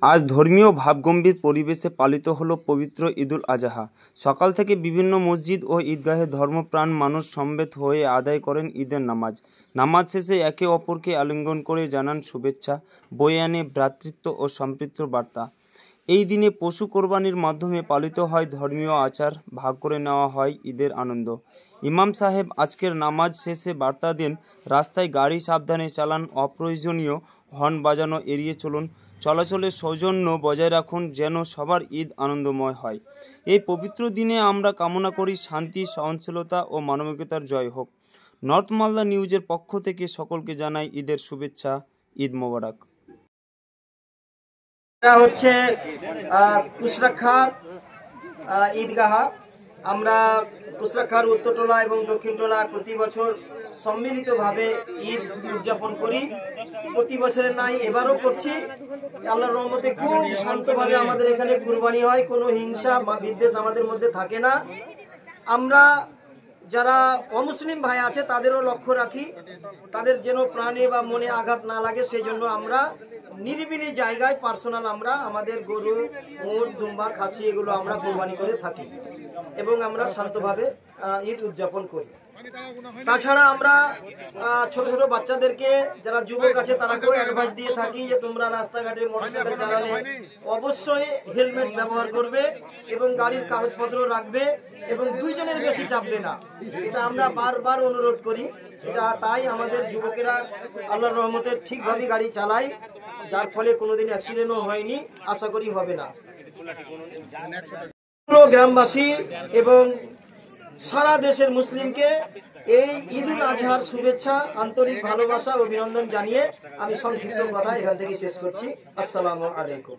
আজ ধর্মীয় ভাবগম্ভীর পরিবেশে পালিত হলো পবিত্র ঈদুল আজহা। সকাল থেকে বিভিন্ন মসজিদ ও ঈদগাহে ধর্মপ্রাণ মানুষ সমবেত হয়ে আদায় করেন ঈদের নামাজ। নামাজ শেষে একে অপরকে আলিঙ্গন করে জানান শুভেচ্ছা, বয়ে আনে ভ্রাতৃত্ব ও সম্প্রীতির বার্তা। এই দিনে পশু কোরবানির মাধ্যমে পালিত হয় ধর্মীয় আচার, ভাগ করে নেওয়া হয় ঈদের আনন্দ। ইমাম সাহেব আজকের নামাজ শেষে বার্তা দেন, রাস্তায় গাড়ি সাবধানে চালান, অপ্রয়োজনীয় হর্ন বাজানো এড়িয়ে চলুন, চলাচলের সৌজন্য বজায় রাখুন, যেন সবার ঈদ আনন্দময় হয়। এই পবিত্র দিনে আমরা কামনা করি শান্তি, সহনশীলতা ও মানবিকতার জয় হোক। নর্থ মালদা নিউজের পক্ষ থেকে সকলকে জানাই ঈদের শুভেচ্ছা। ঈদ মোবারক। এটা হচ্ছে কুশরাখার ঈদগাহ। আমরা কুশরাখার উত্তরটোলা এবং দক্ষিণটোলা প্রতি বছর সম্মিলিতভাবে ঈদ উদযাপন করি। প্রতি বছরের নাই এবারও করছি। আল্লাহর রহমতে খুব শান্তভাবে আমাদের এখানে কুরবানি হয়, কোনো হিংসা বা বিদ্বেষ আমাদের মধ্যে থাকে না। আমরা যারা অমুসলিম ভাই আছে তাদেরও লক্ষ্য রাখি, তাদের যেন প্রাণে বা মনে আঘাত না লাগে, সেই জন্য আমরা নিরিবিলি জায়গায় পার্সোনাল আমরা আমাদের গরু, উট, দুম্বা, খাসি এগুলো আমরা কোরবানি করে থাকি এবং আমরা শান্তভাবে ঈদ উদযাপন করি। তাছাড়া আমরা ছোট ছোট বাচ্চাদেরকে, যারা যুবক আছে তারাকেও অ্যাডভাইস দিয়ে থাকি যে তোমরা রাস্তাঘাটে মোটরসাইকেল চালালে অবশ্যই হেলমেট ব্যবহার করবে এবং গাড়ির কাগজপত্র রাখবে এবং দুইজনের বেশি চাপবে না। এটা আমরা বারবার অনুরোধ করি। এটা তাই আমাদের যুবকেরা আল্লাহর রহমতে ঠিকভাবে গাড়ি চালায়, যার ফলে কোনোদিন অ্যাক্সিডেন্টও হয়নি, আশা করি হবে না। পুরো গ্রামবাসী এবং সারা দেশের মুসলিমকে এই ঈদুল আজহার শুভেচ্ছা, আন্তরিক ভালোবাসা, অভিনন্দন জানিয়ে আমি সংক্ষিপ্ত কথা এখান থেকে শেষ করছি। আসসালামু আলাইকুম।